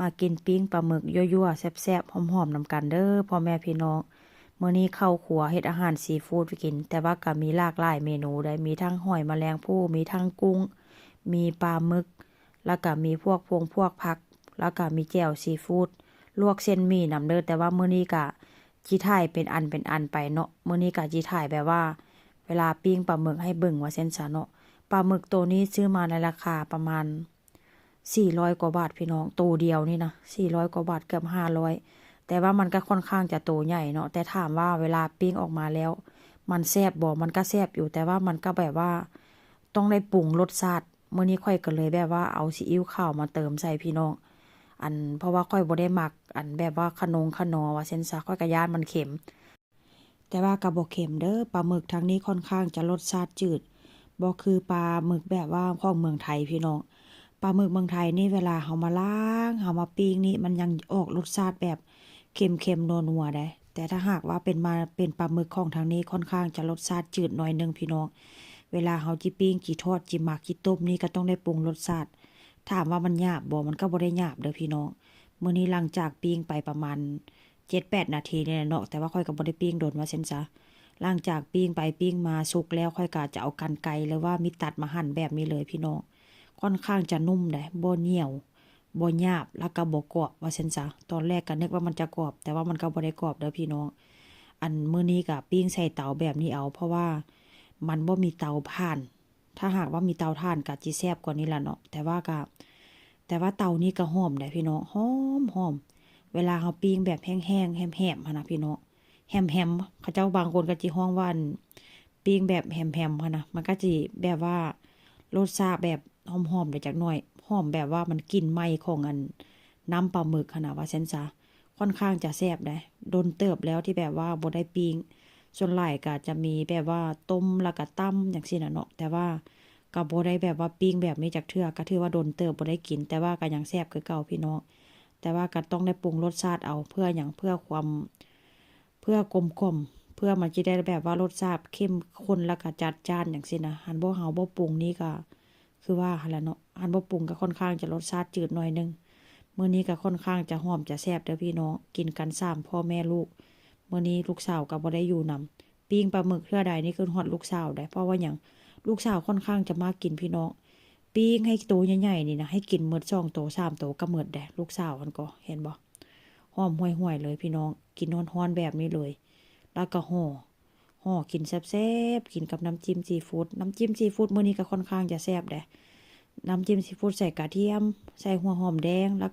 มากินปิ้งปลาหมึกยั่วๆแซ่บๆหอมๆนำกันเด้อพ่อแม่พี่น้องมื้อนี้เข้าครัวเฮ็ดอาหารซีฟู้ดไปกินแต่ว่าก็มีหลากหลายเมนูได้มีทั้งหอยแมลงภู่มีทั้งกุ้งมีปลาหมึกแล้วก็มีพวกผักแล้วก็มีแจ่วซีฟู้ดลวกเส้นหมี่นำเด้อแต่ว่ามื้อนี้ก็จิถ่ายเป็นอันไปเนาะมื้อนี้ก็จิถ่ายแบบว่าเวลาปิ้งปลาหมึกให้เบิ่งว่าเส้นซะเนาะปลาหมึกตัวนี้ซื้อมาในราคาประมาณ400 กว่าบาทพี่น้องตัวเดียวนี่นะ400 กว่าบาทเกือบ500แต่ว่ามันก็ค่อนข้างจะตัวใหญ่เนาะแต่ถามว่าเวลาปิ้งออกมาแล้วมันแซ่บบ่มันก็แซ่บอยู่แต่ว่ามันก็แบบว่าต้องได้ปรุงรสชาติมื้อนี้ค่อยก็เลยแบบว่าเอาซีอิ๊วขาวมาเติมใส่พี่น้องเพราะว่าค่อยบ่ได้มักแบบว่าขนอว่าเส้นซะค่อยก็ย้านมันเค็มแต่ว่าก็บ่เค็มเด้อปลาหมึกทางนี้ค่อนข้างจะรสชาติจืดบ่คือปลาหมึกแบบว่าของเมืองไทยพี่น้องปลาหมึกเมืองไทยนี่เวลาเฮามาล้างเฮามาปิ้งนี่มันยังออกรสชาติแบบเค็มๆนัวๆได้แต่ถ้าหากว่าเป็นปลาหมึกของทางนี้ค่อนข้างจะรสชาติจืดหน่อยนึงพี่น้องเวลาเฮาจิปิ้งจิทอดจิหมักจิต้มนี่ก็ต้องได้ปรุงรสชาติถามว่ามันหยาบบ่มันก็บ่ได้หยาบเด้อพี่น้องมื้อนี้หลังจากปิ้งไปประมาณ7-8 นาทีนี่แหละเนาะแต่ว่าค่อยก็บ่ได้ปิ้งโดนว่าซั่นซะหลังจากปิ้งไปปิ้งมาสุกแล้วค่อยก็จะเอากรรไกรหรือว่ามีดตัดมาหั่นแบบนี้เลยพี่น้องค่อนข้างจะนุ่มได้บ่เหนียวบ่หยาบแล้วก็บ่กรอบว่าซั่นซะตอนแรกก็นึกว่ามันจะกรอบแต่ว่ามันก็บ่ได้กรอบเด้อพี่น้องมื้อนี้ก็ปิ้งใส่เตาแบบนี้เอาเพราะว่ามันบ่มีเตาถ่าน ถ้าหากว่ามีเตาถ่านก็จิแซ่บกว่านี้ล่ะเนาะแต่ว่าเตานี้ก็หอมได้พี่น้องหอมเวลาเฮาปิ้งแบบแห้งๆแหมๆหั่นน่ะพี่น้องแฮมๆเขาเจ้าบางคนก็จิฮ้องว่าปิ้งแบบแฮมหั่นน่ะมันก็จิแบบว่ารสชาติแบบหอมๆได้จักหน่อยหอมแบบว่ามันกลิ่นไหม้ของน้ำปลาหมึกหั่นน่ะว่าซั่นซะค่อนข้างจะแซ่บได้โดนเติบแล้วที่แบบว่าบ่ได้ปิ้งส่วนหลายก็จะมีแบบว่าต้มแล้วก็ตำจังซี่น่ะเนาะแต่ว่าก็บ่ได้แบบว่าปิ้งแบบนี้จักเทื่อก็ถือว่าโดนเติบบ่ได้กินแต่ว่าก็ยังแซ่บคือเก่าพี่น้องแต่ว่าก็ต้องได้ปรุงรสชาติเอาเพื่อหยังเพื่อกลมกล่อมเพื่อมันจะได้แบบว่ารสชาติเข้มข้นแล้วก็จัดจ้านจังซี่นะหันบ่เฮาบ่ปรุงนี่ก็คือว่าหั่นล่ะเนาะหันบ่ปรุงก็ค่อนข้างจะรสชาติจืดหน่อยนึงมื้อนี้ก็ค่อนข้างจะหอมจะแซ่บเด้อพี่น้องกินกัน3พ่อแม่ลูกมื้อนี้ลูกสาวก็บ่ได้อยู่นำปิ้งปลาหมึกเทื่อใดนี่คือฮอดลูกสาวได้เพราะว่าหยังลูกสาวค่อนข้างจะมากินพี่น้องปิ้งให้โตใหญ่ๆนี่นะให้กินหมด2โต3โตก็หมดแด้ลูกสาวมันก็เห็นบ่หอมห่วยๆเลยพี่น้องกินร้อนๆแบบนี้เลยแล้วก็ห่อกินแซ่บๆกินกับน้ำจิ้มซีฟู้ดมื้อนี้ก็ค่อนข้างจะแซ่บเด้น้ำจิ้มซีฟู้ดใส่กระเทียมใส่หัวหอมแดงแล้ว